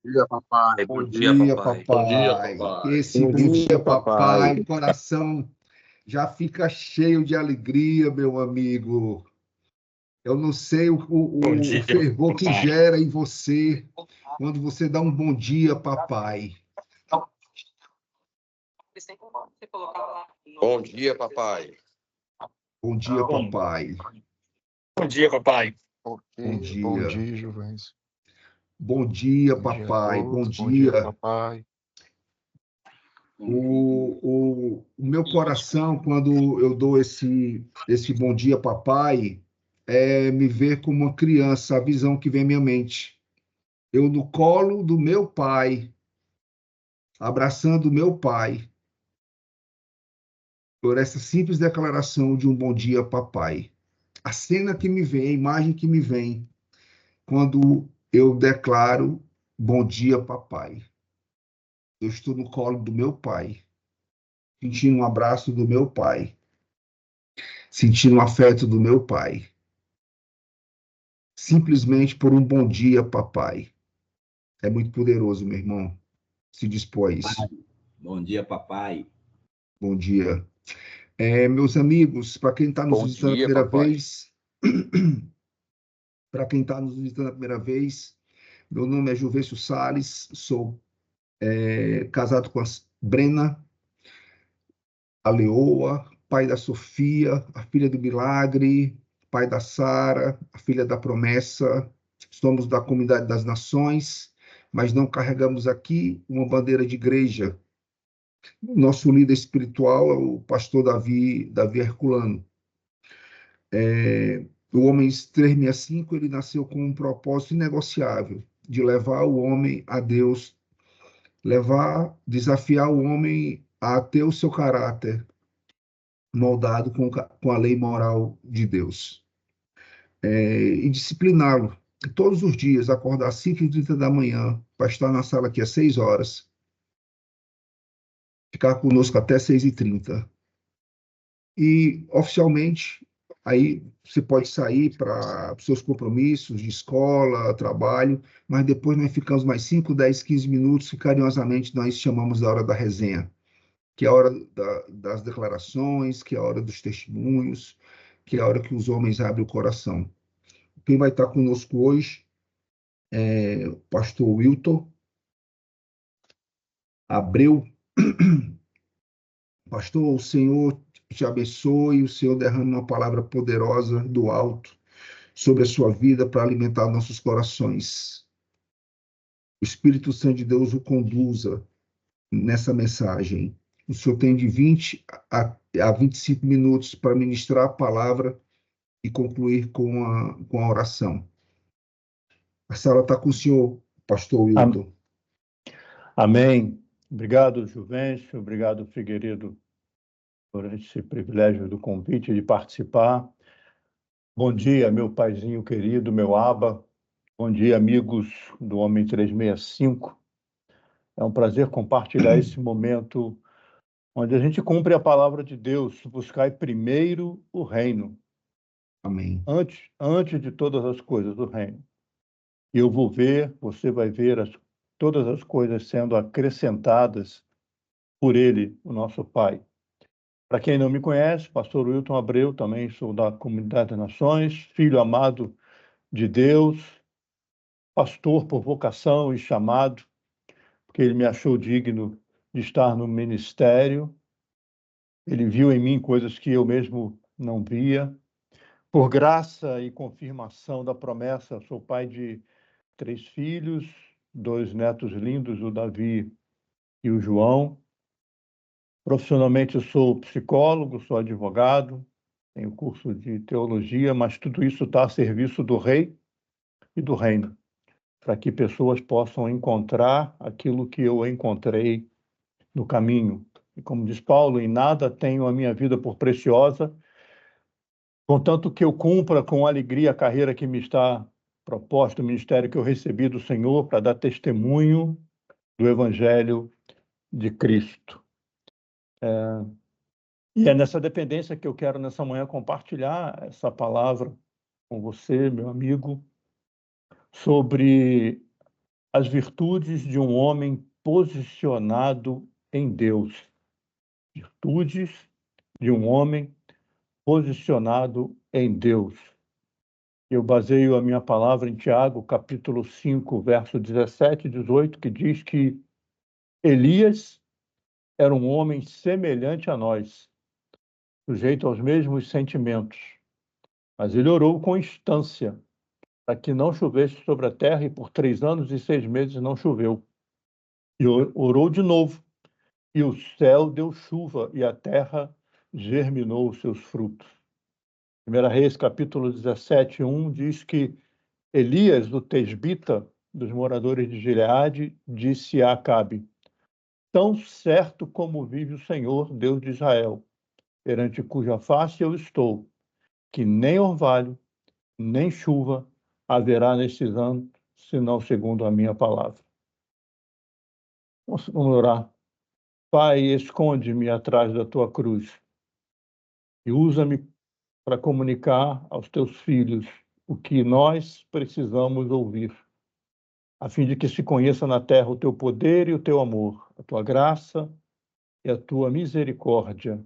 Dia, papai. Bom Bom dia, dia, papai. papai. Bom dia, papai. Esse Bom bom dia, dia, papai. papai. O coração já fica cheio de alegria, meu amigo. Eu não sei Bom o dia, fervor que papai. gera em você quando você dá um bom dia, papai. Bom dia, papai. Bom dia, papai. Bom dia, papai. Bom Bom dia. dia, Juvens. Bom dia, Bom dia a papai. Bom todos. Bom dia, dia. papai. O meu coração, quando eu dou esse bom dia, papai, é me ver como uma criança, a visão que vem à minha mente. Eu no colo do meu pai, abraçando o meu pai, por essa simples declaração de um bom dia, papai. A cena que me vem, a imagem que me vem, quando eu declaro bom dia, papai. Eu estou no colo do meu pai, sentindo um abraço do meu pai, sentindo o afeto do meu pai. Simplesmente por um bom dia, papai. É muito poderoso, meu irmão. Se dispor a isso. Bom dia, papai. Bom dia. Meus amigos, para quem está nos Bom visitando a dia, primeira papai. vez, para quem está nos visitando a primeira vez, meu nome é Juvencio Salles, sou casado com a Brena, a Leoa, pai da Sofia, a filha do Milagre, pai da Sara, a filha da Promessa. Somos da Comunidade das Nações, mas não carregamos aqui uma bandeira de igreja. Nosso líder espiritual é o pastor Davi Herculano. O Homens 365, ele nasceu com um propósito inegociável de levar o homem a Deus, desafiar o homem a ter o seu caráter moldado com a lei moral de Deus. E discipliná-lo todos os dias, acordar às 5h30 da manhã, para estar na sala aqui às 6 horas, ficar conosco até 6h30. E, oficialmente, aí você pode sair para os seus compromissos de escola, trabalho, mas depois nós ficamos mais 5, 10, 15 minutos, que carinhosamente nós chamamos da hora da resenha, que é a hora das declarações, que é a hora dos testemunhos, que é a hora que os homens abrem o coração. Quem vai estar conosco hoje é o pastor Wilton Abreu. Pastor, o Senhor te abençoe, o Senhor derrama uma palavra poderosa do alto sobre a sua vida para alimentar nossos corações. O Espírito Santo de Deus o conduza nessa mensagem. O Senhor tem de 20 a 25 minutos para ministrar a palavra e concluir com a oração. A sala está com o senhor, pastor Wilton. Amém. Obrigado, Juvencio. Obrigado, Figueiredo, por esse privilégio do convite de participar. Bom dia, meu paizinho querido, meu Aba. Bom dia, amigos do Homem 365. É um prazer compartilhar esse momento onde a gente cumpre a palavra de Deus, buscar primeiro o reino. Amém. Antes de todas as coisas do reino. E eu vou ver, você vai ver todas as coisas sendo acrescentadas por Ele, o nosso Pai. Para quem não me conhece, pastor Wilton Abreu, também sou da Comunidade das Nações, filho amado de Deus, pastor por vocação e chamado, porque Ele me achou digno de estar no ministério. Ele viu em mim coisas que eu mesmo não via. Por graça e confirmação da promessa, sou pai de 3 filhos, 2 netos lindos, o Davi e o João. Profissionalmente, eu sou psicólogo, sou advogado, tenho curso de teologia, mas tudo isso está a serviço do Rei e do Reino, para que pessoas possam encontrar aquilo que eu encontrei no caminho. E como diz Paulo, em nada tenho a minha vida por preciosa, contanto que eu cumpra com alegria a carreira que me está proposta, o ministério que eu recebi do Senhor para dar testemunho do Evangelho de Cristo. E é nessa dependência que eu quero, nessa manhã, compartilhar essa palavra com você, meu amigo, sobre as virtudes de um homem posicionado em Deus. Virtudes de um homem posicionado em Deus. Eu baseio a minha palavra em Tiago, capítulo 5, verso 17 e 18, que diz que Elias era um homem semelhante a nós, sujeito aos mesmos sentimentos, mas ele orou com instância para que não chovesse sobre a terra, e por 3 anos e 6 meses não choveu. E orou de novo, e o céu deu chuva, e a terra germinou os seus frutos. 1 Reis, capítulo 17, 1, diz que Elias, o tesbita dos moradores de Gileade, disse a Acabe: tão certo como vive o Senhor, Deus de Israel, perante cuja face eu estou, que nem orvalho, nem chuva haverá nestes anos, senão segundo a minha palavra. Vamos orar. Pai, esconde-me atrás da tua cruz e usa-me para comunicar aos teus filhos o que nós precisamos ouvir, a fim de que se conheça na terra o teu poder e o teu amor, a tua graça e a tua misericórdia.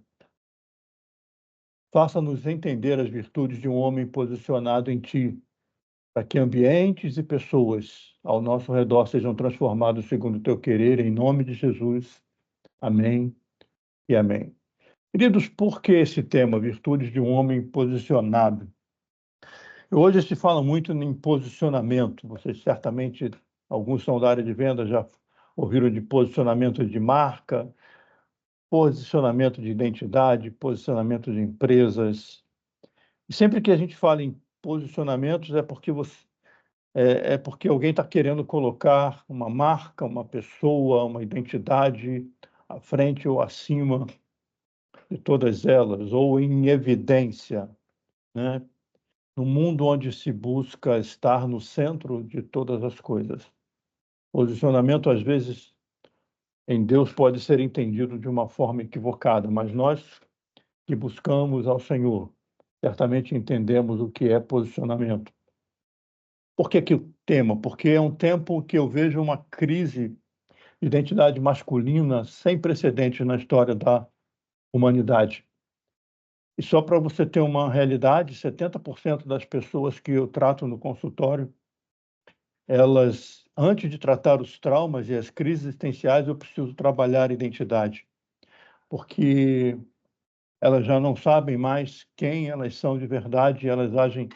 Faça-nos entender as virtudes de um homem posicionado em ti, para que ambientes e pessoas ao nosso redor sejam transformados segundo o teu querer, em nome de Jesus. Amém e amém. Queridos, por que esse tema, virtudes de um homem posicionado? Hoje se fala muito em posicionamento. Vocês certamente, alguns são da área de venda, já ouviram de posicionamento de marca, posicionamento de identidade, posicionamento de empresas. E sempre que a gente fala em posicionamentos é porque alguém está querendo colocar uma marca, uma pessoa, uma identidade à frente ou acima de todas elas, ou em evidência, né? No mundo onde se busca estar no centro de todas as coisas. Posicionamento, às vezes, em Deus pode ser entendido de uma forma equivocada, mas nós que buscamos ao Senhor, certamente entendemos o que é posicionamento. Por que o tema? Porque é um tempo que eu vejo uma crise de identidade masculina sem precedentes na história da humanidade. E só para você ter uma realidade, 70% das pessoas que eu trato no consultório, elas, antes de tratar os traumas e as crises existenciais, eu preciso trabalhar a identidade, porque elas já não sabem mais quem elas são de verdade e elas agem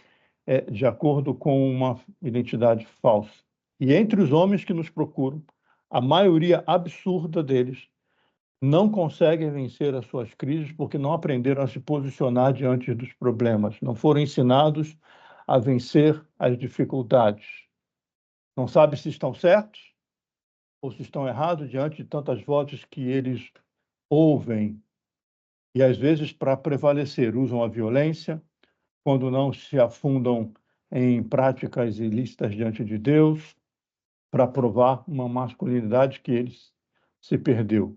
de acordo com uma identidade falsa. E entre os homens que nos procuram, a maioria absurda deles não conseguem vencer as suas crises porque não aprenderam a se posicionar diante dos problemas, não foram ensinados a vencer as dificuldades. Não sabem se estão certos ou se estão errados diante de tantas vozes que eles ouvem. E, às vezes, para prevalecer, usam a violência, quando não se afundam em práticas ilícitas diante de Deus, para provar uma masculinidade que eles se perdeu.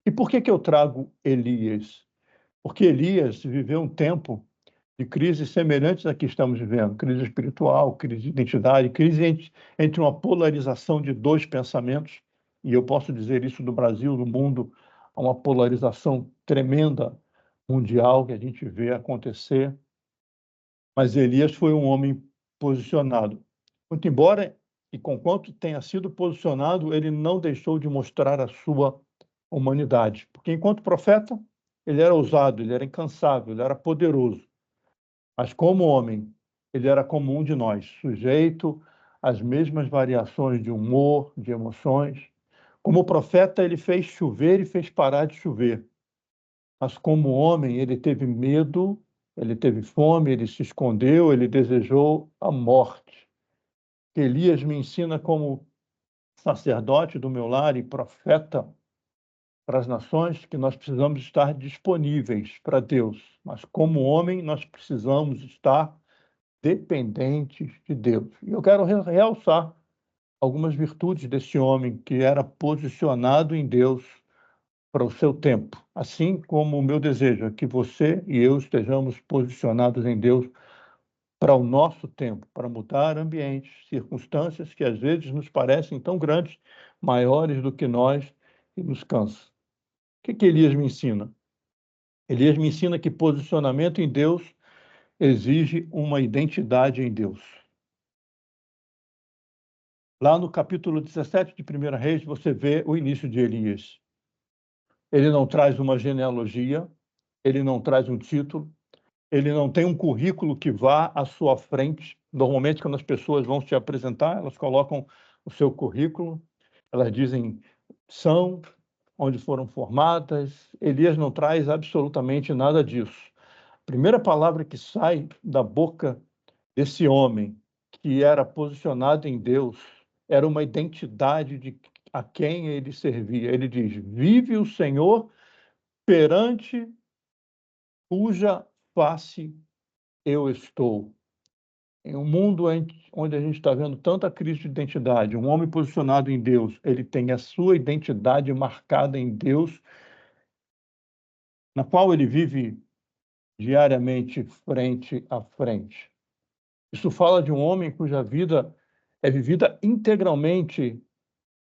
E por que eu trago Elias? Porque Elias viveu um tempo de crises semelhantes à que estamos vivendo, crise espiritual, crise de identidade, crise entre uma polarização de dois pensamentos, e eu posso dizer isso do Brasil, do mundo, há uma polarização tremenda mundial que a gente vê acontecer. Mas Elias foi um homem posicionado. Muito embora, e conquanto tenha sido posicionado, ele não deixou de mostrar a sua humanidade. Porque enquanto profeta, ele era ousado, ele era incansável, ele era poderoso. Mas como homem, ele era como um de nós, sujeito às mesmas variações de humor, de emoções. Como profeta, ele fez chover e fez parar de chover. Mas como homem, ele teve medo, ele teve fome, ele se escondeu, ele desejou a morte. Elias me ensina como sacerdote do meu lar e profeta para as nações que nós precisamos estar disponíveis para Deus, mas como homem nós precisamos estar dependentes de Deus. E eu quero realçar algumas virtudes desse homem que era posicionado em Deus para o seu tempo, assim como o meu desejo é que você e eu estejamos posicionados em Deus para o nosso tempo, para mudar ambientes, circunstâncias que às vezes nos parecem tão grandes, maiores do que nós e nos cansa. O que Elias me ensina? Elias me ensina que posicionamento em Deus exige uma identidade em Deus. Lá no capítulo 17 de 1 Reis, você vê o início de Elias. Ele não traz uma genealogia, ele não traz um título, ele não tem um currículo que vá à sua frente. Normalmente, quando as pessoas vão se apresentar, elas colocam o seu currículo, elas dizem são, onde foram formadas. Elias não traz absolutamente nada disso. A primeira palavra que sai da boca desse homem, que era posicionado em Deus, era uma identidade de a quem ele servia. Ele diz: vive o Senhor perante cuja face eu estou. Em um mundo onde a gente está vendo tanta crise de identidade, um homem posicionado em Deus, ele tem a sua identidade marcada em Deus, na qual ele vive diariamente frente a frente. Isso fala de um homem cuja vida é vivida integralmente,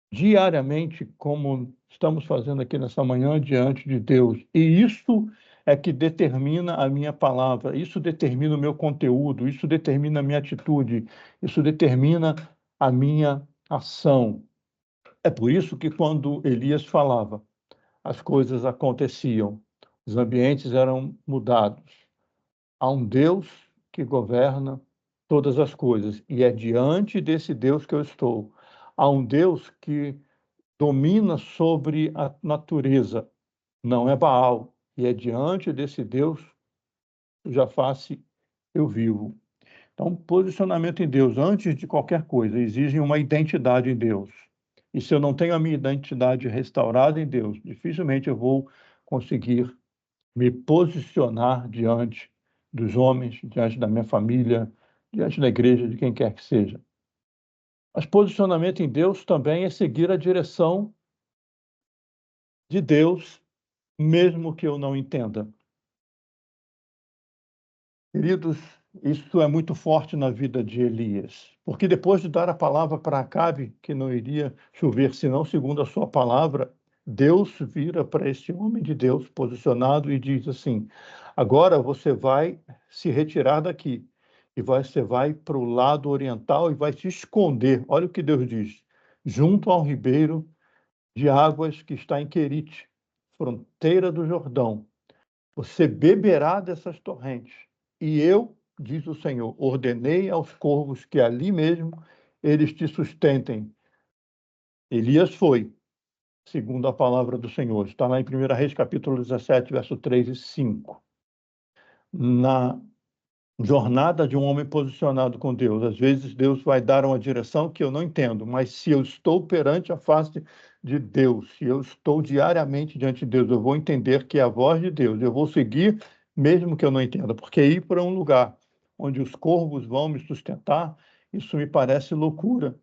diariamente, como estamos fazendo aqui nessa manhã, diante de Deus. E isso é que determina a minha palavra, isso determina o meu conteúdo, isso determina a minha atitude, isso determina a minha ação. É por isso que quando Elias falava, as coisas aconteciam, os ambientes eram mudados. Há um Deus que governa todas as coisas, e é diante desse Deus que eu estou. Há um Deus que domina sobre a natureza, não é Baal, e é diante desse Deus cuja face eu vivo. Então, posicionamento em Deus, antes de qualquer coisa, exige uma identidade em Deus. E se eu não tenho a minha identidade restaurada em Deus, dificilmente eu vou conseguir me posicionar diante dos homens, diante da minha família, diante da igreja, de quem quer que seja. Mas posicionamento em Deus também é seguir a direção de Deus, mesmo que eu não entenda. Queridos, isso é muito forte na vida de Elias, porque depois de dar a palavra para Acabe, que não iria chover senão segundo a sua palavra, Deus vira para esse homem de Deus posicionado e diz assim: agora você vai se retirar daqui e você vai para o lado oriental e vai se esconder. Olha o que Deus diz: junto ao ribeiro de águas que está em Querite, fronteira do Jordão. Você beberá dessas torrentes. E eu, diz o Senhor, ordenei aos corvos que ali mesmo eles te sustentem. Elias foi, segundo a palavra do Senhor. Está lá em 1 Reis, capítulo 17, verso 3 e 5. Na jornada de um homem posicionado com Deus, às vezes Deus vai dar uma direção que eu não entendo, mas se eu estou perante a face de Deus, se eu estou diariamente diante de Deus, eu vou entender que é a voz de Deus, eu vou seguir mesmo que eu não entenda, porque ir para um lugar onde os corvos vão me sustentar, isso me parece loucura.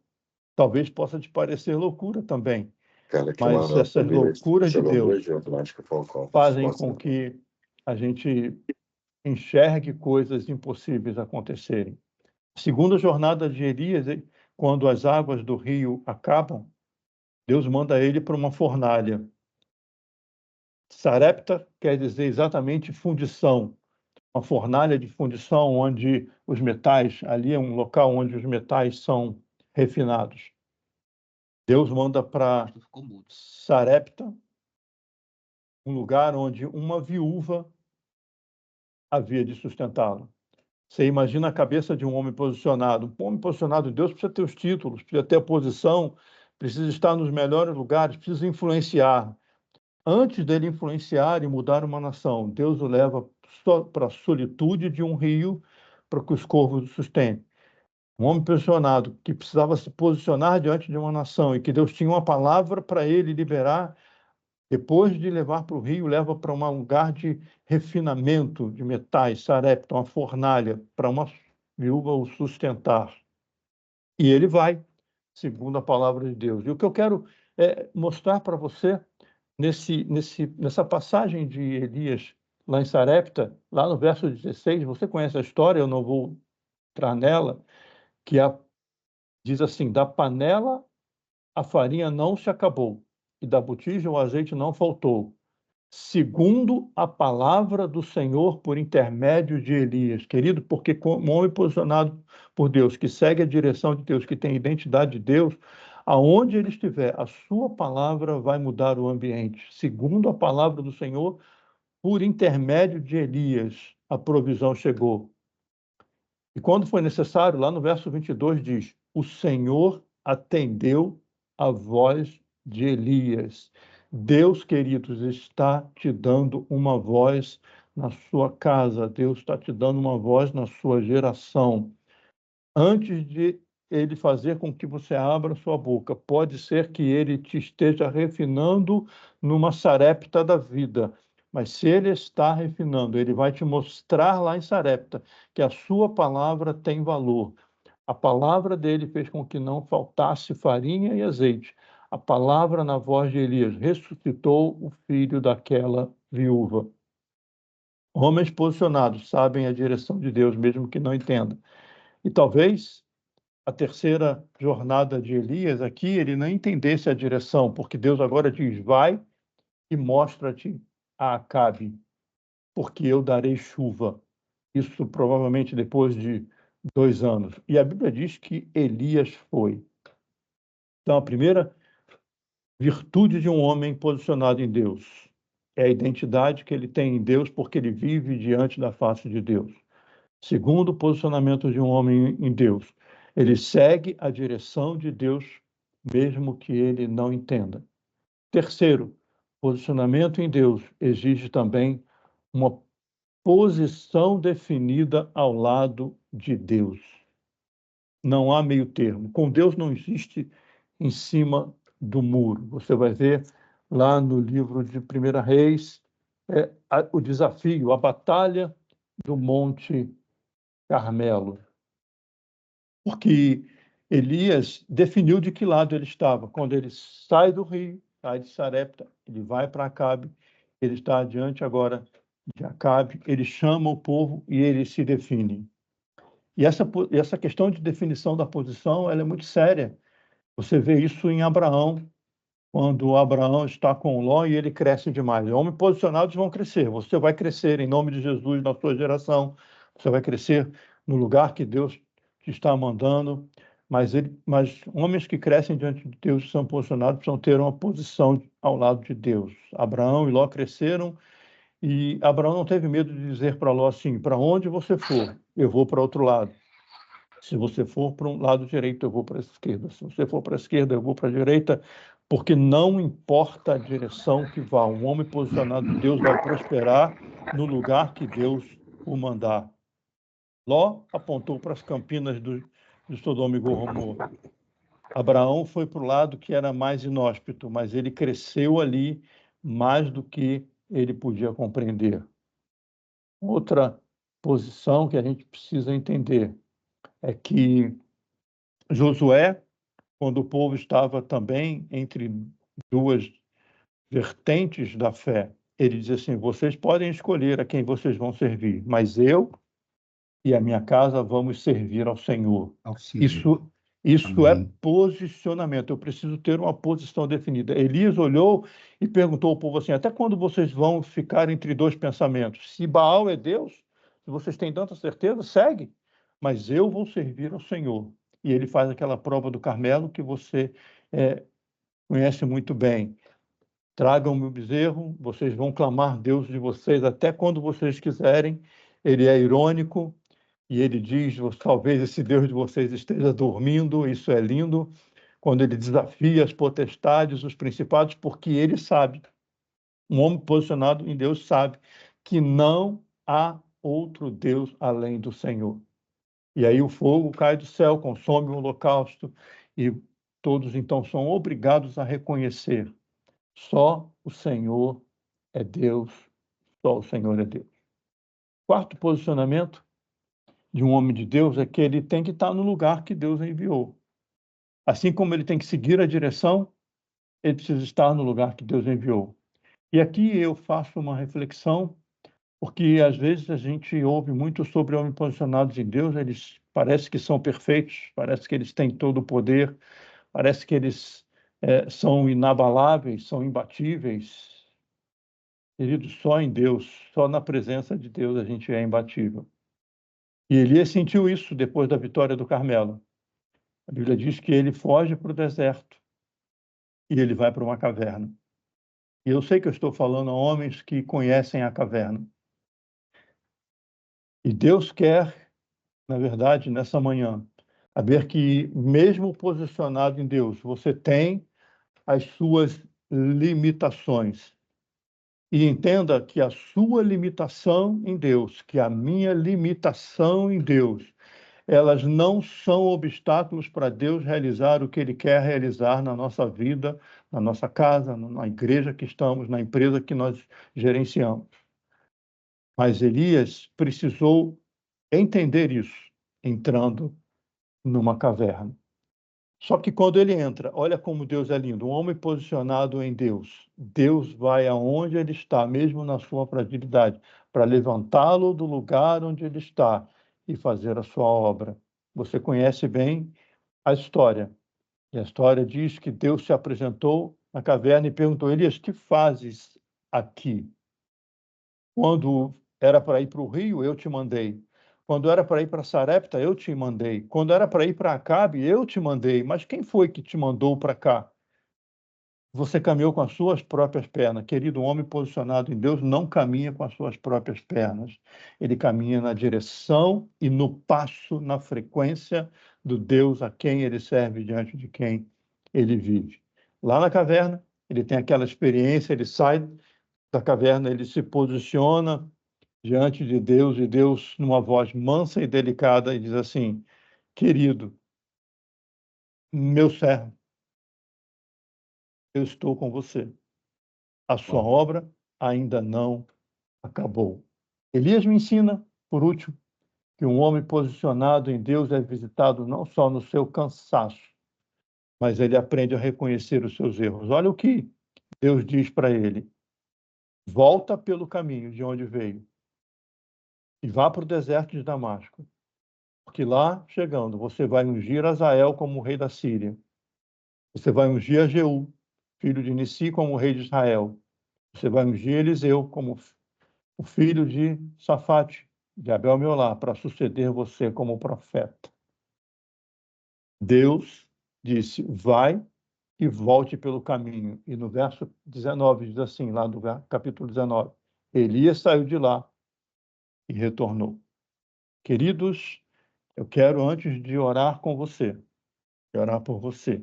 Talvez possa te parecer loucura também, mas essas loucuras de Deus fazem com que a gente enxergue coisas impossíveis acontecerem. Segunda jornada de Elias, quando as águas do rio acabam, Deus manda ele para uma fornalha. Sarepta quer dizer exatamente fundição, uma fornalha de fundição onde os metais, ali é um local onde os metais são refinados. Deus manda para Sarepta, um lugar onde uma viúva havia de sustentá-lo. Você imagina a cabeça de um homem posicionado. Um homem posicionado em Deus precisa ter os títulos, precisa ter a posição, precisa estar nos melhores lugares, precisa influenciar. Antes dele influenciar e mudar uma nação, Deus o leva para a solitude de um rio para que os corvos o sustentem. Um homem posicionado que precisava se posicionar diante de uma nação e que Deus tinha uma palavra para ele liberar. Depois de levar para o rio, leva para um lugar de refinamento de metais, Sarepta, uma fornalha, para uma viúva o sustentar. E ele vai, segundo a palavra de Deus. E o que eu quero mostrar para você, nessa passagem de Elias, lá em Sarepta, lá no verso 16, você conhece a história, eu não vou entrar nela, diz assim, da panela a farinha não se acabou, e da botija o azeite não faltou, segundo a palavra do Senhor por intermédio de Elias. Querido, porque como homem posicionado por Deus, que segue a direção de Deus, que tem a identidade de Deus, aonde ele estiver, a sua palavra vai mudar o ambiente. Segundo a palavra do Senhor, por intermédio de Elias, a provisão chegou. E quando foi necessário, lá no verso 22 diz, o Senhor atendeu a voz de Elias. Deus, queridos, está te dando uma voz na sua casa. Deus está te dando uma voz na sua geração. Antes de ele fazer com que você abra sua boca, pode ser que ele te esteja refinando numa sarepta da vida. Mas se ele está refinando, ele vai te mostrar lá em Sarepta que a sua palavra tem valor. A palavra dele fez com que não faltasse farinha e azeite. A palavra na voz de Elias ressuscitou o filho daquela viúva. Homens posicionados sabem a direção de Deus, mesmo que não entendam. E talvez a terceira jornada de Elias aqui, ele não entendesse a direção, porque Deus agora diz, vai e mostra-te a Acabe, porque eu darei chuva. Isso provavelmente depois de 2 anos. E a Bíblia diz que Elias foi. Então, a primeira virtude de um homem posicionado em Deus é a identidade que ele tem em Deus, porque ele vive diante da face de Deus. Segundo, o posicionamento de um homem em Deus. Ele segue a direção de Deus, mesmo que ele não entenda. Terceiro, posicionamento em Deus exige também uma posição definida ao lado de Deus. Não há meio termo. Com Deus não existe em cima do muro. Você vai ver lá no livro de 1 Reis o desafio, a batalha do Monte Carmelo. Porque Elias definiu de que lado ele estava. Quando ele sai do rio, sai de Sarepta, ele vai para Acabe, ele está adiante agora de Acabe, ele chama o povo e ele se define. E essa questão de definição da posição, ela é muito séria. Você vê isso em Abraão, quando Abraão está com Ló e ele cresce demais. Homens posicionados vão crescer. Você vai crescer em nome de Jesus na sua geração. Você vai crescer no lugar que Deus te está mandando. Mas homens que crescem diante de Deus e são posicionados precisam ter uma posição ao lado de Deus. Abraão e Ló cresceram e Abraão não teve medo de dizer para Ló assim, para onde você for, eu vou para outro lado. Se você for para um lado direito, eu vou para a esquerda. Se você for para a esquerda, eu vou para a direita, porque não importa a direção que vá. Um homem posicionado de Deus vai prosperar no lugar que Deus o mandar. Ló apontou para as campinas de Sodoma e Gomorra. Abraão foi para o lado que era mais inóspito, mas ele cresceu ali mais do que ele podia compreender. Outra posição que a gente precisa entender é que Josué, quando o povo estava também entre duas vertentes da fé, ele diz assim, vocês podem escolher a quem vocês vão servir, mas eu e a minha casa vamos servir ao Senhor. Isso é posicionamento. Eu preciso ter uma posição definida. Elias olhou e perguntou ao povo assim, até quando vocês vão ficar entre dois pensamentos? Se Baal é Deus, se vocês têm tanta certeza, segue. Mas eu vou servir ao Senhor. E ele faz aquela prova do Carmelo que você conhece muito bem. Tragam-me o bezerro, vocês vão clamar Deus de vocês até quando vocês quiserem. Ele é irônico e ele diz, talvez esse Deus de vocês esteja dormindo, isso é lindo, quando ele desafia as potestades, os principados, porque ele sabe, um homem posicionado em Deus sabe que não há outro Deus além do Senhor. E aí o fogo cai do céu, consome o holocausto, e todos então são obrigados a reconhecer: só o Senhor é Deus, só o Senhor é Deus. Quarto posicionamento de um homem de Deus é que ele tem que estar no lugar que Deus enviou. Assim como ele tem que seguir a direção, ele precisa estar no lugar que Deus enviou. E aqui eu faço uma reflexão, porque às vezes a gente ouve muito sobre homens posicionados em Deus, eles parece que são perfeitos, parece que eles têm todo o poder, parece que eles são inabaláveis, são imbatíveis. Querido, só em Deus, só na presença de Deus a gente é imbatível. E Elias sentiu isso depois da vitória do Carmelo. A Bíblia diz que ele foge para o deserto e ele vai para uma caverna. E eu sei que eu estou falando a homens que conhecem a caverna. E Deus quer, na verdade, nessa manhã, saber que, mesmo posicionado em Deus, você tem as suas limitações. E entenda que a sua limitação em Deus, que a minha limitação em Deus, elas não são obstáculos para Deus realizar o que Ele quer realizar na nossa vida, na nossa casa, na igreja que estamos, na empresa que nós gerenciamos. Mas Elias precisou entender isso, entrando numa caverna. Só que quando ele entra, olha como Deus é lindo, um homem posicionado em Deus. Deus vai aonde ele está, mesmo na sua fragilidade, para levantá-lo do lugar onde ele está e fazer a sua obra. Você conhece bem a história. E a história diz que Deus se apresentou na caverna e perguntou: Elias, que fazes aqui? Quando era para ir para o rio, eu te mandei. Quando era para ir para Sarepta, eu te mandei. Quando era para ir para Acabe, eu te mandei. Mas quem foi que te mandou para cá? Você caminhou com as suas próprias pernas. Querido, um homem posicionado em Deus não caminha com as suas próprias pernas. Ele caminha na direção e no passo, na frequência do Deus a quem ele serve, diante de quem ele vive. Lá na caverna, ele tem aquela experiência, ele sai da caverna, ele se posiciona diante de Deus, e Deus, numa voz mansa e delicada, e diz assim: querido, meu servo, eu estou com você. A sua obra ainda não acabou. Elias me ensina, por último, que um homem posicionado em Deus é visitado não só no seu cansaço, mas ele aprende a reconhecer os seus erros. Olha o que Deus diz para ele: volta pelo caminho de onde veio e vá para o deserto de Damasco, porque lá, chegando, você vai ungir Azael como rei da Síria. Você vai ungir a Jeú, filho de Nissi, como rei de Israel. Você vai ungir Eliseu como o filho de Safate, de Abel-Meolá, para suceder você como profeta. Deus disse: vai e volte pelo caminho. E no verso 19 diz assim, lá do capítulo 19, Elias saiu de lá e retornou. Queridos, eu quero, antes de orar com você, orar por você,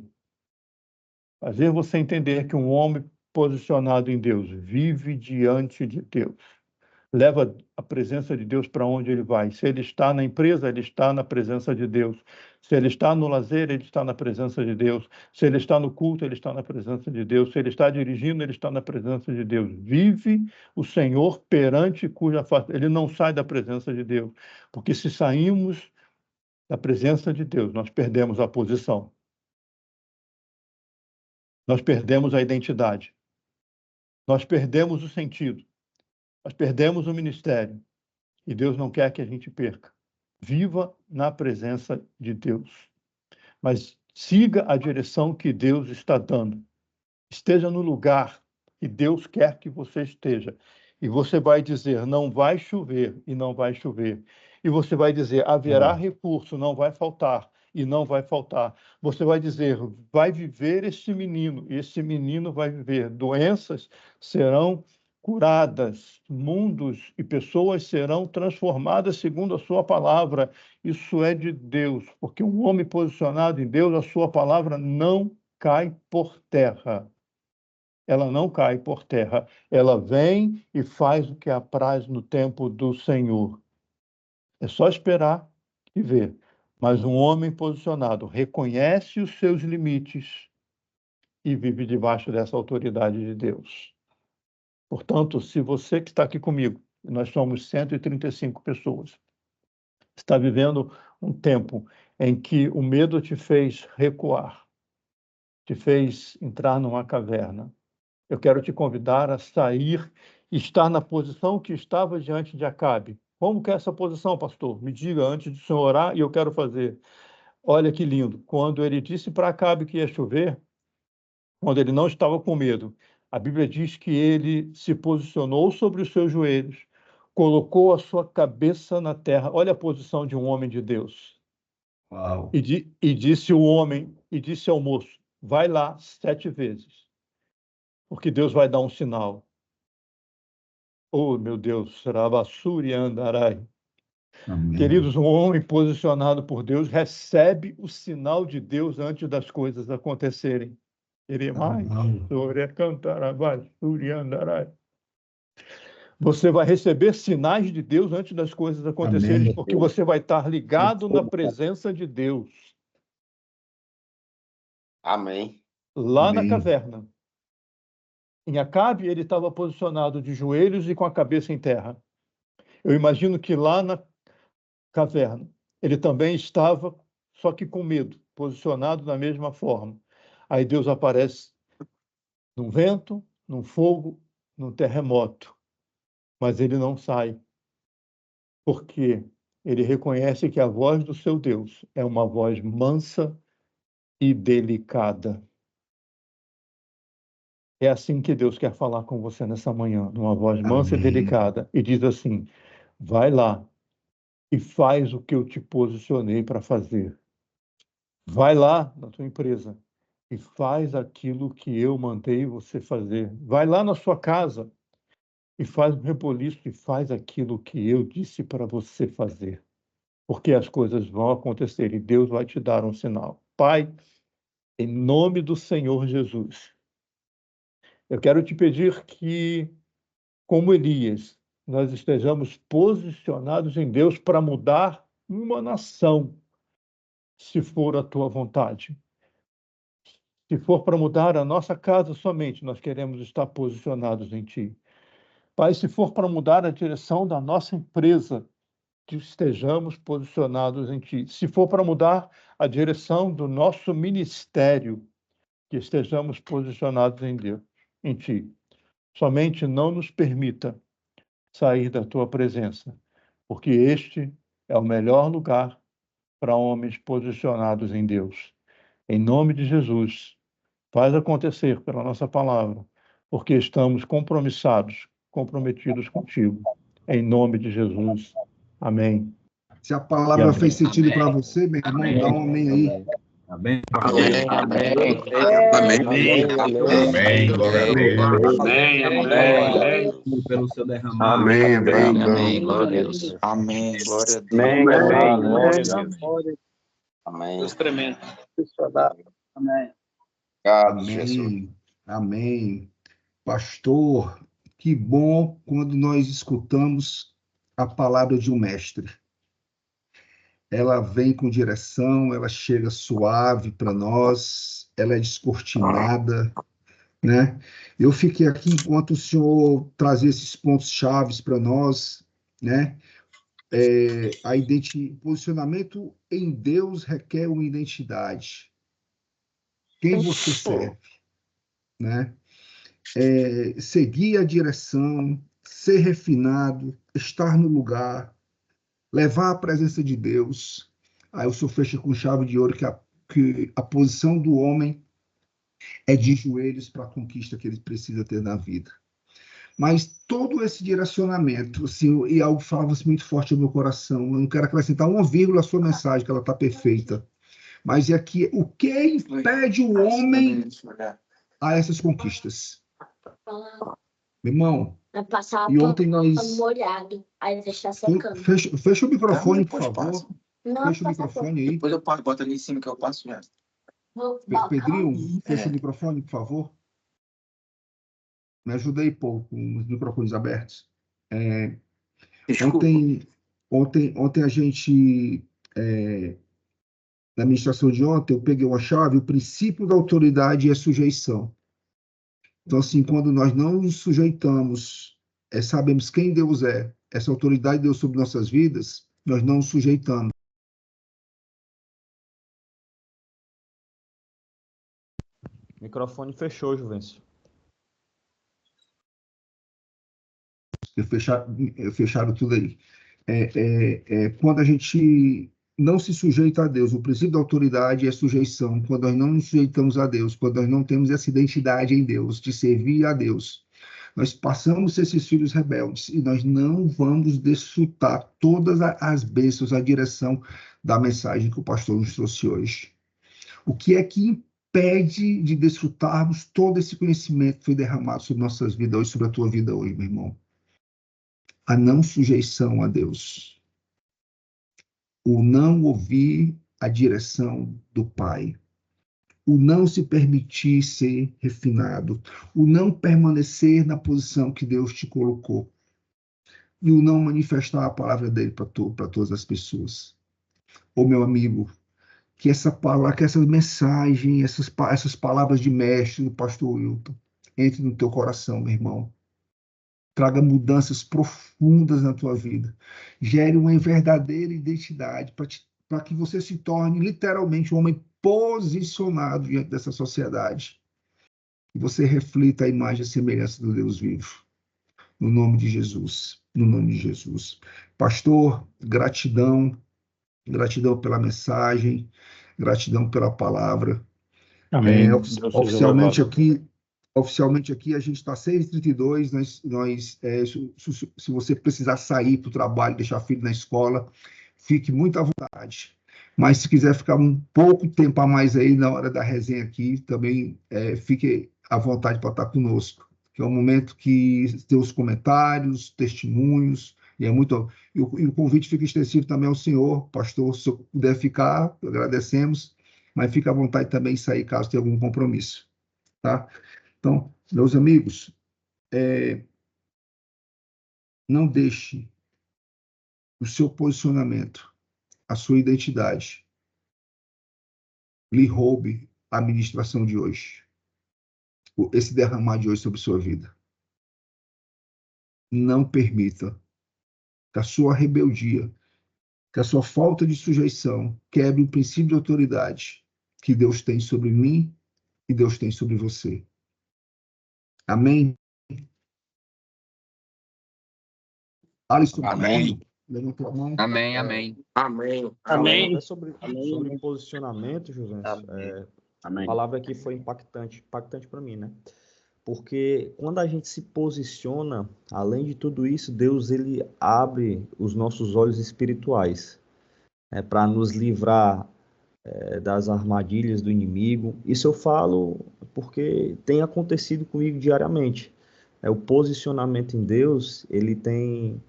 fazer você entender que um homem posicionado em Deus vive diante de Deus. Leva a presença de Deus para onde ele vai. Se ele está na empresa, ele está na presença de Deus. Se ele está no lazer, ele está na presença de Deus. Se ele está no culto, ele está na presença de Deus. Se ele está dirigindo, ele está na presença de Deus. Vive o Senhor perante cuja face. Ele não sai da presença de Deus. Porque se saímos da presença de Deus, nós perdemos a posição. Nós perdemos a identidade. Nós perdemos o sentido. Nós perdemos o ministério. E Deus não quer que a gente perca. Viva na presença de Deus. Mas siga a direção que Deus está dando. Esteja no lugar que Deus quer que você esteja. E você vai dizer: não vai chover, e não vai chover. E você vai dizer: haverá recurso, não vai faltar, e não vai faltar. Você vai dizer: vai viver este menino, e esse menino vai viver. Doenças serão curadas, mundos e pessoas serão transformadas segundo a sua palavra. Isso é de Deus, porque um homem posicionado em Deus, a sua palavra não cai por terra. Ela não cai por terra. Ela vem e faz o que apraz no tempo do Senhor. É só esperar e ver. Mas um homem posicionado reconhece os seus limites e vive debaixo dessa autoridade de Deus. Portanto, se você que está aqui comigo, nós somos 135 pessoas, está vivendo um tempo em que o medo te fez recuar, te fez entrar numa caverna, eu quero te convidar a sair e estar na posição que estava diante de Acabe, Como que é essa posição, pastor? Me diga antes de o senhor orar e eu quero fazer. Olha que lindo. Quando ele disse para Acabe que ia chover, quando ele não estava com medo, a Bíblia diz que ele se posicionou sobre os seus joelhos, colocou a sua cabeça na terra. Olha a posição de um homem de Deus. Uau. E disse o homem, e disse ao moço, vai lá 7 vezes, porque Deus vai dar um sinal. Oh, meu Deus, Rabassuri Andarai. Amém. Queridos, um homem posicionado por Deus recebe o sinal de Deus antes das coisas acontecerem. Iremai, Amém. Sore Cantarabassuri Andarai. Você vai receber sinais de Deus antes das coisas acontecerem, Amém. porque você vai estar ligado na presença de Deus. Amém. Lá na Amém. caverna. Em Acabe, ele estava posicionado de joelhos e com a cabeça em terra. Eu imagino que lá na caverna, ele também estava, só que com medo, posicionado da mesma forma. Aí Deus aparece num vento, num fogo, num terremoto. Mas ele não sai, porque ele reconhece que a voz do seu Deus é uma voz mansa e delicada. É assim que Deus quer falar com você nessa manhã, numa voz mansa e Amém. delicada, e diz assim: vai lá e faz o que eu te posicionei para fazer. Vai lá na tua empresa e faz aquilo que eu mandei você fazer. Vai lá na sua casa e faz um reboliço e faz aquilo que eu disse para você fazer. Porque as coisas vão acontecer e Deus vai te dar um sinal. Pai, em nome do Senhor Jesus, eu quero te pedir que, como Elias, nós estejamos posicionados em Deus para mudar uma nação, se for a tua vontade. Se for para mudar a nossa casa somente, nós queremos estar posicionados em Ti. Pai, se for para mudar a direção da nossa empresa, que estejamos posicionados em Ti. Se for para mudar a direção do nosso ministério, que estejamos posicionados em Deus, em Ti. Somente não nos permita sair da Tua presença, porque este é o melhor lugar para homens posicionados em Deus. Em nome de Jesus, faz acontecer pela nossa palavra, porque estamos comprometidos contigo. Em nome de Jesus. Amém. Se a E palavra amém. fez sentido para você, meu irmão, dá um amém aí. Amém. Amém. Amém. Amém, glória a Deus. Amém. Pelo seu derramado. Amém, amém. Amém. Glória a Deus. Amém. Glória a Deus. Amém. Glória a Deus. Amém. Deus tremendo. Amém. Amém. Amém. Pastor, que bom quando nós escutamos a palavra de um mestre. Ela vem com direção, ela chega suave para nós, ela é descortinada, né? Eu fiquei aqui enquanto o senhor trazia esses pontos chaves para nós, né? Posicionamento em Deus requer uma identidade. Quem você serve, né? Seguir a direção, ser refinado, estar no lugar, levar a presença de Deus. Aí o senhor fecha com chave de ouro que a posição do homem é de joelhos para a conquista que ele precisa ter na vida. Mas todo esse direcionamento, assim, e algo falava muito forte no meu coração, eu não quero acrescentar uma vírgula à sua mensagem, que ela está perfeita. Mas é que o que impede o homem a essas conquistas? Meu irmão, e ontem nós... molhado, aí deixar secando. Fecha o microfone, por favor. Fecha o microfone aí. Depois eu boto ali em cima que eu passo já. Pedrinho, fecha o microfone, por favor. Me ajuda aí, pô, com os microfones abertos. Ontem a gente, na ministração de ontem, eu peguei uma chave, o princípio da autoridade é sujeição. Então, assim, quando nós não nos sujeitamos, sabemos quem Deus é, essa autoridade de Deus sobre nossas vidas, nós não nos sujeitamos. O microfone fechou, Juvencio. Fecharam tudo aí. quando a gente não se sujeita a Deus. O princípio da autoridade é sujeição. Quando nós não nos sujeitamos a Deus, quando nós não temos essa identidade em Deus, de servir a Deus, nós passamos a ser esses filhos rebeldes e nós não vamos desfrutar todas as bênçãos, a direção da mensagem que o pastor nos trouxe hoje. O que é que impede de desfrutarmos todo esse conhecimento que foi derramado sobre nossas vidas hoje, sobre a tua vida hoje, meu irmão? A não sujeição a Deus. O não ouvir a direção do Pai. O não se permitir ser refinado. O não permanecer na posição que Deus te colocou. E o não manifestar a palavra dele para todas as pessoas. Ô, meu amigo, que essa palavra, que essa mensagem, essas palavras de mestre do pastor Wilton, entre no teu coração, meu irmão. Traga mudanças profundas na tua vida. Gere uma verdadeira identidade para que você se torne literalmente um homem posicionado diante dessa sociedade. E você reflita a imagem e a semelhança do Deus vivo. No nome de Jesus. No nome de Jesus. Pastor, gratidão. Gratidão pela mensagem. Gratidão pela palavra. Amém. Oficialmente aqui a gente está 6h32, se você precisar sair para o trabalho, deixar filho na escola, fique muito à vontade. Mas se quiser ficar um pouco tempo a mais aí na hora da resenha aqui, também fique à vontade para estar conosco, que é um momento que tem os comentários, testemunhos, e o convite fica extensivo também ao senhor, pastor, se eu puder ficar, agradecemos, mas fique à vontade também de sair caso tenha algum compromisso, tá? Então, meus amigos, não deixe o seu posicionamento, a sua identidade, lhe roube a ministração de hoje, esse derramar de hoje sobre sua vida. Não permita que a sua rebeldia, que a sua falta de sujeição quebre o princípio de autoridade que Deus tem sobre mim e Deus tem sobre você. Amém? Alisson, Amém. levantou a mão. Amém, amém. Amém. Amém. Até sobre posicionamento, Juvencio, a palavra aqui foi impactante para mim, né? Porque quando a gente se posiciona, além de tudo isso, Deus ele abre os nossos olhos espirituais, para nos livrar das armadilhas do inimigo. Isso eu falo porque tem acontecido comigo diariamente. O posicionamento em Deus, ele tem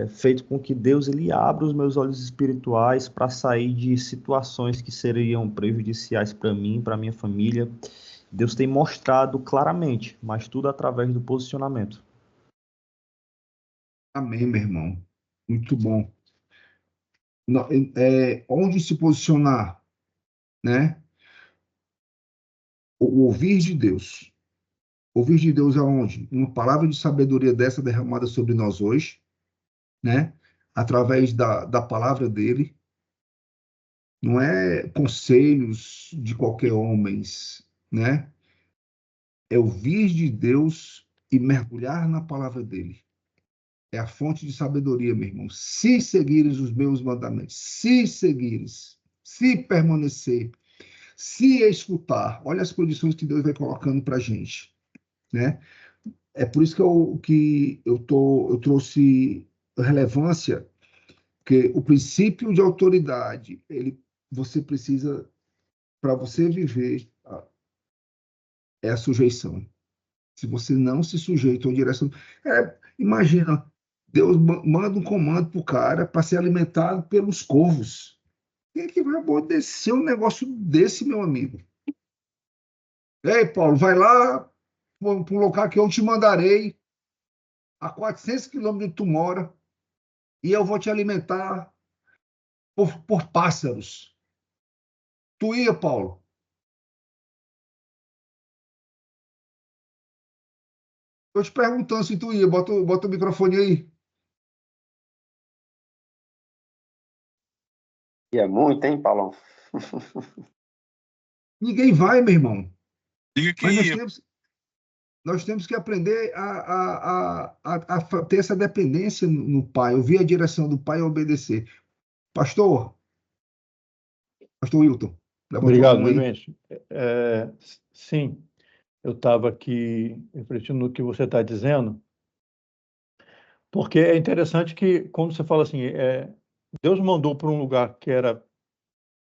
feito com que Deus ele abra os meus olhos espirituais para sair de situações que seriam prejudiciais para mim, para minha família. Deus tem mostrado claramente, mas tudo através do posicionamento. Amém, meu irmão. Muito bom. Onde se posicionar, né? O ouvir de Deus. Ouvir de Deus aonde? Uma palavra de sabedoria dessa derramada sobre nós hoje, né? Através da palavra dele. Não é conselhos de qualquer homem, né? É ouvir de Deus e mergulhar na palavra dele. É a fonte de sabedoria, meu irmão. Se seguires os meus mandamentos, se seguires, se permanecer, se escutar, olha as condições que Deus vai colocando para a gente, né? É por isso que eu trouxe relevância, que o princípio de autoridade, você precisa, para você viver, é a sujeição. Se você não se sujeita à direção, imagina, Deus manda um comando para o cara para ser alimentado pelos corvos. Quem é que vai obedecer um negócio desse, meu amigo? Ei, Paulo, vai lá para o local que eu te mandarei, a 400 quilômetros de onde tu mora, e eu vou te alimentar por pássaros. Tu ia, Paulo? Estou te perguntando se tu ia. Bota o microfone aí. E é muito, hein, Paulão? Ninguém vai, meu irmão. Diga que Mas ia. Nós temos que aprender a ter essa dependência no Pai, ouvir a direção do Pai e obedecer. Pastor Wilton, levantou a Obrigado, mão aí. Vivêncio. Sim, eu estava aqui refletindo no que você está dizendo, porque é interessante que, quando você fala assim, Deus mandou para um lugar que era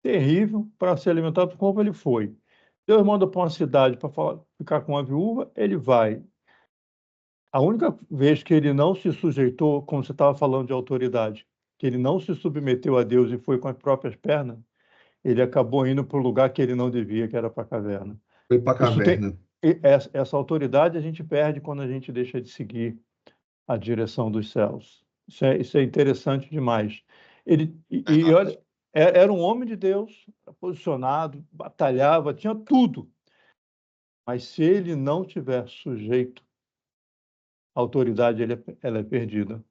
terrível para ser alimentado, como ele foi. Deus manda para uma cidade para ficar com uma viúva, ele vai. A única vez que ele não se sujeitou, como você estava falando de autoridade, que ele não se submeteu a Deus e foi com as próprias pernas, ele acabou indo para o lugar que ele não devia, que era para a caverna. Foi para a caverna. Essa autoridade a gente perde quando a gente deixa de seguir a direção dos céus. Isso é interessante demais. Olha, era um homem de Deus, posicionado, batalhava, tinha tudo. Mas se ele não tiver sujeito, a autoridade ela é perdida.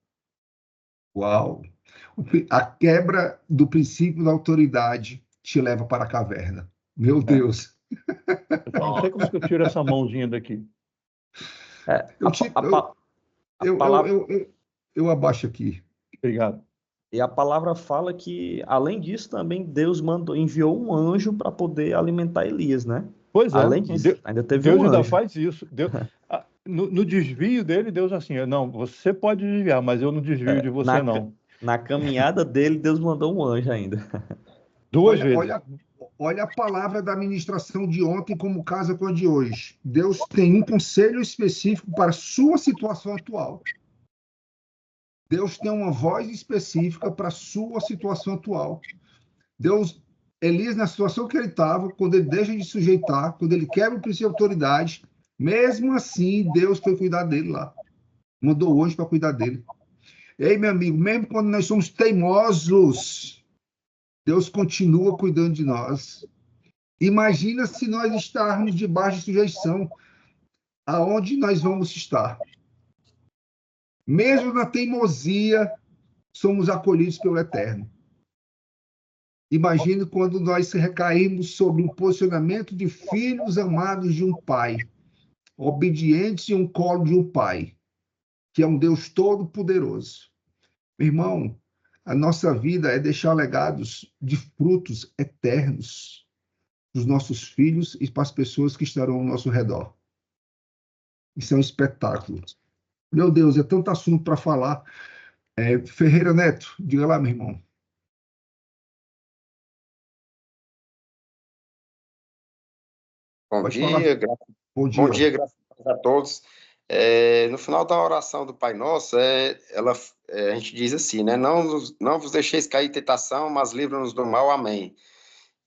Uau! A quebra do princípio da autoridade te leva para a caverna. Meu Deus! Eu não sei como que eu tiro essa mãozinha daqui. Eu abaixo aqui. Obrigado. E a palavra fala que, além disso, também Deus enviou um anjo para poder alimentar Elias, né? Pois é. Além disso, ainda teve Deus um ainda anjo. faz isso. No desvio dele, Deus assim, não, você pode desviar, mas eu não desvio de você, não. Na caminhada dele, Deus mandou um anjo ainda. Duas vezes. Olha a palavra da ministração de ontem como casa com a de hoje. Deus tem um conselho específico para a sua situação atual. Deus tem uma voz específica para a sua situação atual. Elias, na situação que ele estava, quando ele deixa de sujeitar, quando ele quebra o princípio de autoridade, mesmo assim, Deus foi cuidar dele lá. Mandou o anjo para cuidar dele. Ei, meu amigo, mesmo quando nós somos teimosos, Deus continua cuidando de nós. Imagina se nós estarmos debaixo de sujeição, aonde nós vamos estar? Mesmo na teimosia, somos acolhidos pelo Eterno. Imagine quando nós recaímos sobre um posicionamento de filhos amados de um pai, obedientes em um colo de um pai, que é um Deus todo-poderoso. Meu irmão, a nossa vida é deixar legados de frutos eternos para os nossos filhos e para as pessoas que estarão ao nosso redor. Isso é um espetáculo. Meu Deus, é tanto assunto para falar. Ferreira Neto, diga lá, meu irmão. Bom dia, Bom dia, graças a todos. No final da oração do Pai Nosso, a gente diz assim, né? Não vos deixeis cair em tentação, mas livra-nos do mal. Amém.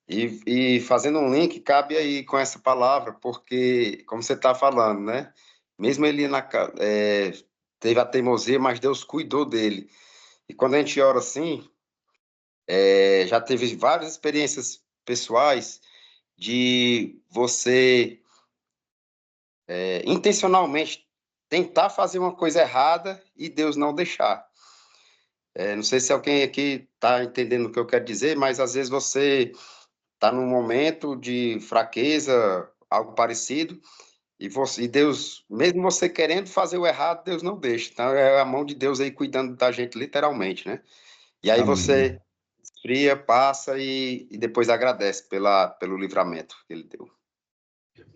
E fazendo um link, cabe aí com essa palavra, porque, como você está falando, né? Mesmo ele teve a teimosia, mas Deus cuidou dele. E quando a gente ora assim, já teve várias experiências pessoais de você intencionalmente tentar fazer uma coisa errada e Deus não deixar. Não sei se alguém aqui está entendendo o que eu quero dizer, mas às vezes você está num momento de fraqueza, algo parecido, e Deus, mesmo você querendo fazer o errado, Deus não deixa. Então é a mão de Deus aí cuidando da gente, literalmente, né? E aí Amém. você esfria, passa e depois agradece pelo livramento que ele deu.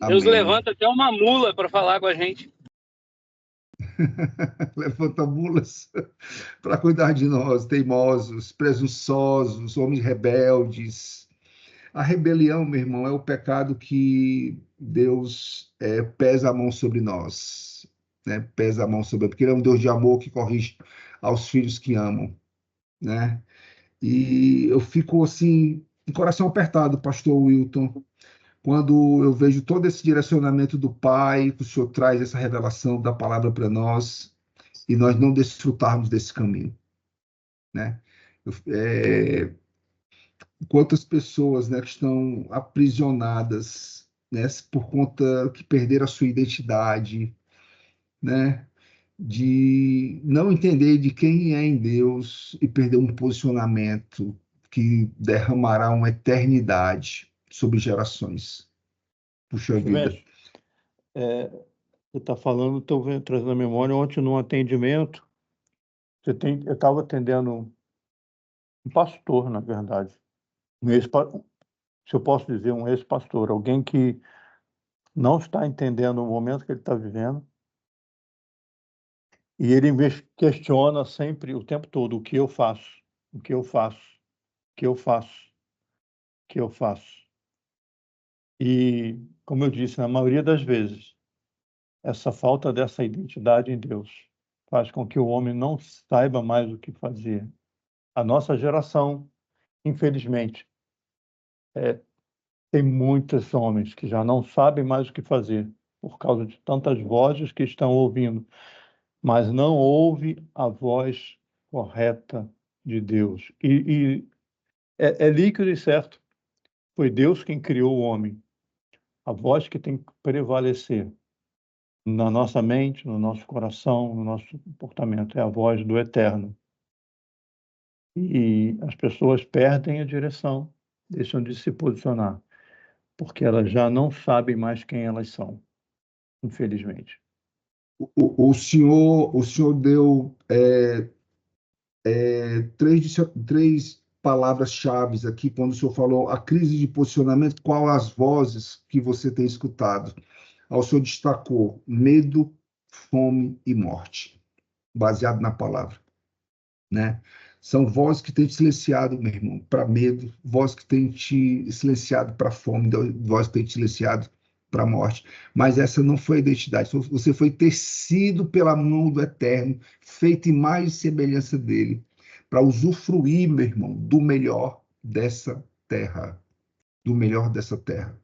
Deus Amém. levanta até uma mula para falar com a gente. Levanta mulas para cuidar de nós, teimosos, presunçosos, homens rebeldes. A rebelião, meu irmão, é o pecado que Deus pesa a mão sobre nós, né? Pesa a mão sobre, porque Ele é um Deus de amor que corrige aos filhos que amam, né? E eu fico assim, de coração apertado, Pastor Wilton, quando eu vejo todo esse direcionamento do Pai, que o Senhor traz essa revelação da palavra para nós, e nós não desfrutarmos desse caminho, né? Quantas pessoas, né, que estão aprisionadas, né, por conta que perderam a sua identidade, né, de não entender de quem é em Deus e perder um posicionamento que derramará uma eternidade sobre gerações. Puxa vida. Você está falando, estou trazendo a memória, ontem num atendimento, eu estava atendendo um pastor, na verdade, se eu posso dizer, um ex-pastor, alguém que não está entendendo o momento que ele está vivendo, e ele questiona sempre, o tempo todo, o que eu faço, o que eu faço, o que eu faço, o que eu faço. E, como eu disse, na maioria das vezes, essa falta dessa identidade em Deus faz com que o homem não saiba mais o que fazer. A nossa geração, infelizmente, tem muitos homens que já não sabem mais o que fazer por causa de tantas vozes que estão ouvindo, mas não ouve a voz correta de Deus. E é líquido e certo. Foi Deus quem criou o homem. A voz que tem que prevalecer na nossa mente, no nosso coração, no nosso comportamento é a voz do Eterno. E as pessoas perdem a direção, deixam de se posicionar, porque elas já não sabem mais quem elas são, infelizmente. O senhor deu três palavras-chave aqui quando o senhor falou a crise de posicionamento, qual as vozes que você tem escutado? O senhor destacou medo, fome e morte, baseado na palavra, né? São vozes que têm te silenciado, meu irmão, para medo, vozes que têm te silenciado para fome, vozes que têm te silenciado para morte. Mas essa não foi a identidade. Você foi tecido pela mão do Eterno, feito em imagem e semelhança dele, para usufruir, meu irmão, do melhor dessa terra, do melhor dessa terra.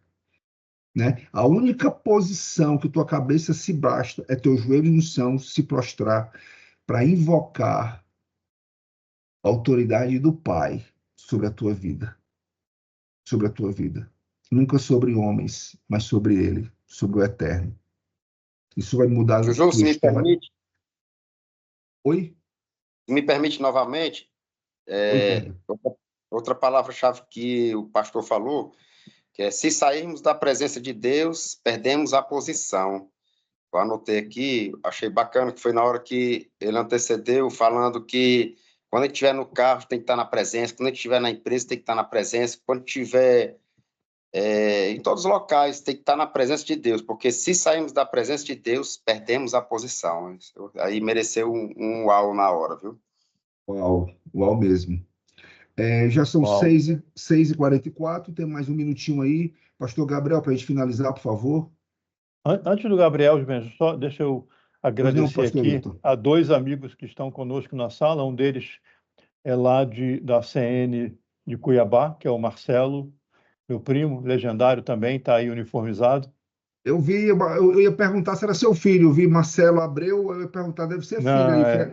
Né? A única posição que tua cabeça se basta é teu joelho no chão, se prostrar para invocar a autoridade do Pai sobre a tua vida, sobre a tua vida. Nunca sobre homens, mas sobre Ele, sobre o Eterno. Isso vai mudar a Juju, tua se me história. permite, Oi? me permite novamente, Oi, Pedro. outra palavra-chave que o pastor falou, que é: se sairmos da presença de Deus, perdemos a posição. Eu anotei aqui, achei bacana, que foi na hora que ele antecedeu, falando que quando a gente estiver no carro, tem que estar na presença, quando a gente estiver na empresa, tem que estar na presença, quando estiver em todos os locais, tem que estar na presença de Deus, porque se sairmos da presença de Deus, perdemos a posição. Aí mereceu um uau na hora, viu? Uau, uau mesmo. Já são Uau. 6h44, tem mais um minutinho aí. Pastor Gabriel, para a gente finalizar, por favor. Antes do Gabriel, só deixa eu Pois não, agradecer pastor aqui Hilton. a dois amigos que estão conosco na sala. Um deles é lá da CN de Cuiabá, que é o Marcelo, meu primo, legendário também, está aí uniformizado. Eu ia perguntar se era seu filho. Eu vi Marcelo Abreu, eu ia perguntar, deve ser filho Não, aí.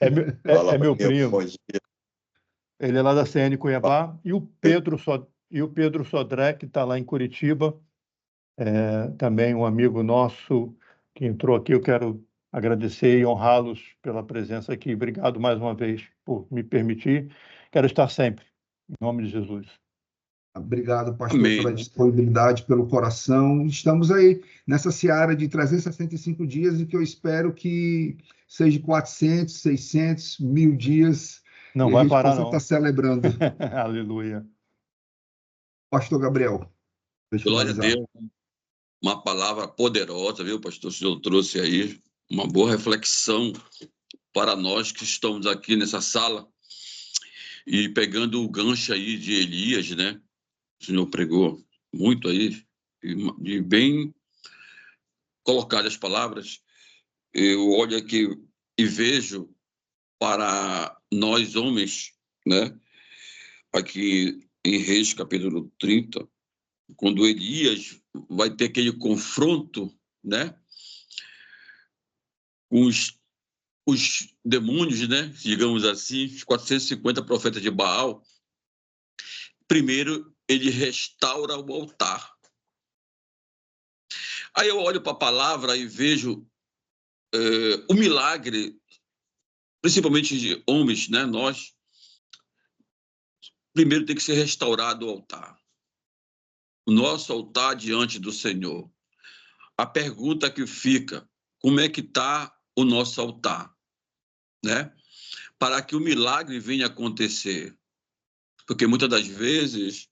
é meu primo. Ele é lá da CN Cuiabá. E o Pedro Sodré, que está lá em Curitiba, também um amigo nosso que entrou aqui. Eu quero agradecer e honrá-los pela presença aqui. Obrigado mais uma vez por me permitir. Quero estar sempre, em nome de Jesus. Obrigado, pastor, Amém. pela disponibilidade, pelo coração. Estamos aí nessa seara de 365 dias e que eu espero que seja 400, 600, 1000 dias Não e a vai gente parar, possa não. estar celebrando. Aleluia. Pastor Gabriel, deixa eu Glória a finalizar. Deus. Uma palavra poderosa, viu, pastor? O senhor trouxe aí uma boa reflexão para nós que estamos aqui nessa sala e pegando o gancho aí de Elias, né? O senhor pregou muito aí e bem colocadas as palavras. Eu olho aqui e vejo para nós homens, né? Aqui em Reis, capítulo 30, quando Elias vai ter aquele confronto, né? Com os demônios, né? Digamos assim, os 450 profetas de Baal. Primeiro, ele restaura o altar. Aí eu olho para a palavra e vejo o milagre, principalmente de homens, né? Nós, primeiro tem que ser restaurado o altar. O nosso altar diante do Senhor. a pergunta que fica, como é que está o nosso altar, né? Para que o milagre venha acontecer. Porque muitas das vezes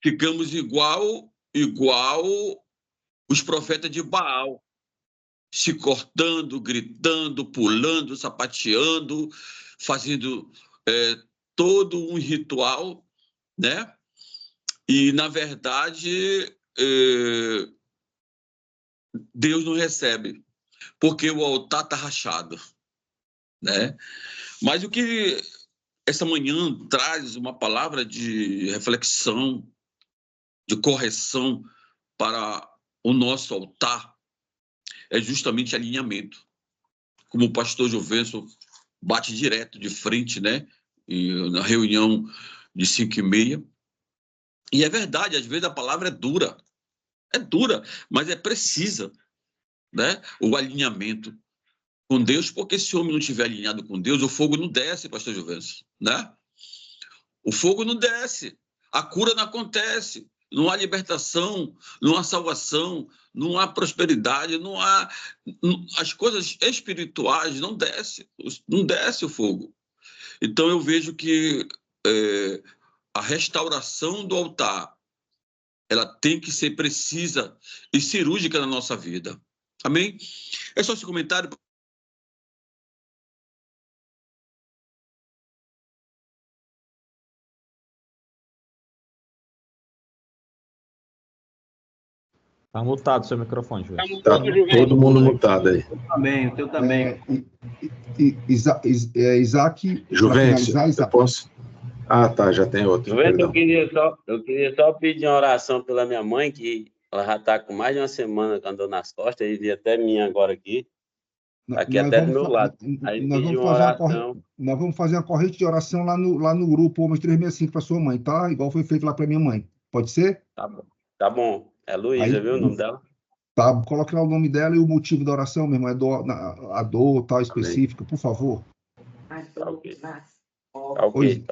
ficamos igual os profetas de Baal, se cortando, gritando, pulando, sapateando, fazendo todo um ritual, né? E, na verdade, Deus não recebe, porque o altar está rachado, né? Mas o que essa manhã traz uma palavra de reflexão, de correção para o nosso altar, é justamente alinhamento. Como o pastor Juvencio bate direto de frente, né? E na reunião de 5h30. E é verdade, às vezes a palavra é dura, mas é precisa, né? O alinhamento com Deus, porque se o homem não estiver alinhado com Deus, o fogo não desce, pastor Juvencio, né? O fogo não desce, a cura não acontece, não há libertação, não há salvação, não há prosperidade, as coisas espirituais não desce o fogo. Então eu vejo que a restauração do altar, ela tem que ser precisa e cirúrgica na nossa vida. Amém? É só esse comentário. Tá mutado seu microfone, Júlio. Tá todo mundo mutado aí. O teu também. Isaac, Juvencio, eu posso? Ah, tá, já tem outro. Juvencio, eu queria só pedir uma oração pela minha mãe, que ela já está com mais de uma semana com a dor nas costas, e até minha agora aqui. Aqui até do meu lado. Aí nós vamos fazer uma corrente de oração lá no grupo Homens 365 para sua mãe, tá? Igual foi feito lá para minha mãe. Pode ser? Tá bom. É Luísa, viu o nome dela? Tá, coloque lá o nome dela e o motivo da oração, meu irmão. A dor tal específica, por favor. Tá ok.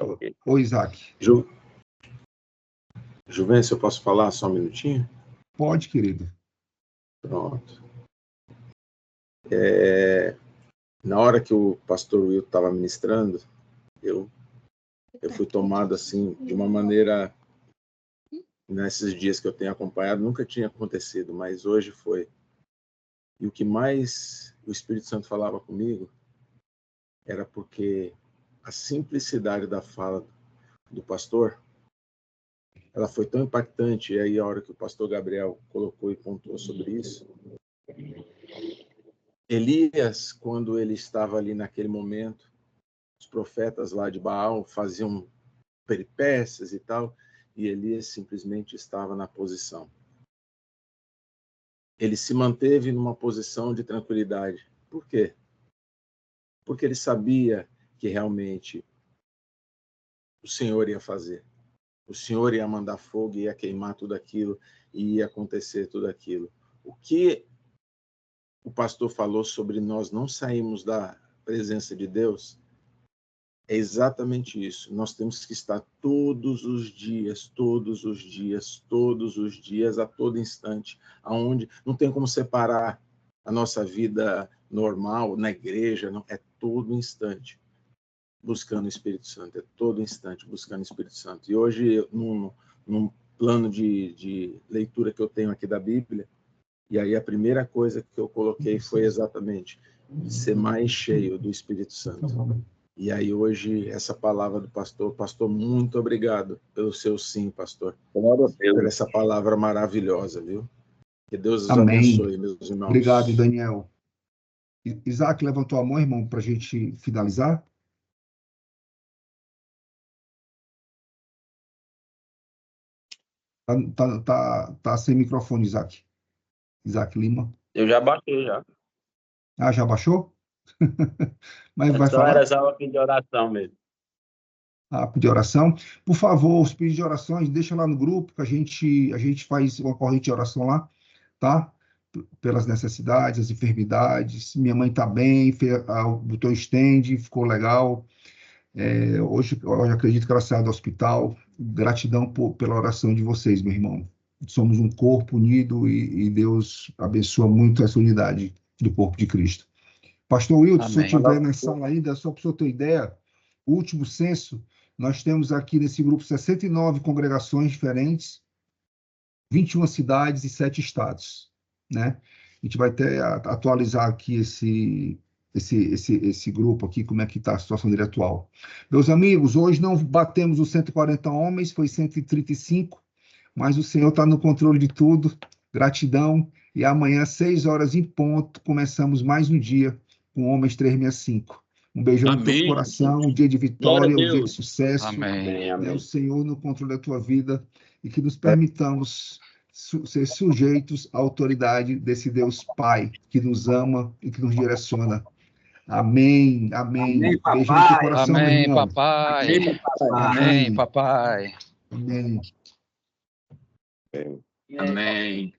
Oi, Isaac. Juvencio, eu posso falar só um minutinho? Pode, querido. Pronto. Na hora que o pastor Will estava ministrando, eu fui tomado assim, de uma maneira, nesses dias que eu tenho acompanhado, nunca tinha acontecido, mas hoje foi. E o que mais o Espírito Santo falava comigo era porque a simplicidade da fala do pastor, ela foi tão impactante, e aí a hora que o pastor Gabriel colocou e pontuou sobre isso, Elias, quando ele estava ali naquele momento, os profetas lá de Baal faziam peripécias e tal, e Elias simplesmente estava na posição. Ele se manteve numa posição de tranquilidade. Por quê? Porque ele sabia que realmente o Senhor ia fazer. O Senhor ia mandar fogo, ia queimar tudo aquilo, e ia acontecer tudo aquilo. O que o pastor falou sobre nós não sairmos da presença de Deus é exatamente isso. Nós temos que estar todos os dias, a todo instante, aonde não tem como separar a nossa vida normal na igreja, não, é todo instante buscando o Espírito Santo, é todo instante buscando o Espírito Santo. E hoje, num plano de leitura que eu tenho aqui da Bíblia, e aí a primeira coisa que eu coloquei foi exatamente ser mais cheio do Espírito Santo. E aí hoje, essa palavra do pastor, muito obrigado pelo seu sim, pastor. Por essa palavra maravilhosa, viu? Que Deus os abençoe, meus irmãos. Obrigado, Daniel. Isaac, levantou a mão, irmão, para a gente finalizar? Tá sem microfone, Isaac. Isaac Lima. Eu já baixei, já. Ah, já baixou? Mas vai só falar? Era só uma pedir oração mesmo. Pedir oração. Por favor, os pedidos de orações, deixa lá no grupo, que a gente faz uma corrente de oração lá, tá? Pelas necessidades, as enfermidades. Minha mãe está bem, botou stand, ficou legal. Hoje eu acredito que ela saiu do hospital. Gratidão pela oração de vocês, meu irmão. somos um corpo unido e Deus abençoa muito essa unidade do corpo de Cristo. Pastor Wilton, se eu estiver na sala ainda, só para o senhor ter ideia, o último censo, nós temos aqui nesse grupo 69 congregações diferentes, 21 cidades e 7 estados, né? A gente vai atualizar aqui esse grupo aqui, como é que está a situação dele atual. Meus amigos, hoje não batemos os 140 homens, foi 135, mas o Senhor está no controle de tudo. Gratidão. E amanhã, 6 horas em ponto, começamos mais um dia com Homens 365. Um beijão no teu coração, um dia de vitória, um dia de sucesso. Amém. Né? O Senhor no controle da tua vida e que nos permitamos ser sujeitos à autoridade desse Deus Pai que nos ama e que nos direciona. Amém, amém. Amém, papai. Beijo no teu coração, Amém, meu irmão. papai. Amém, papai. Amém. Amém.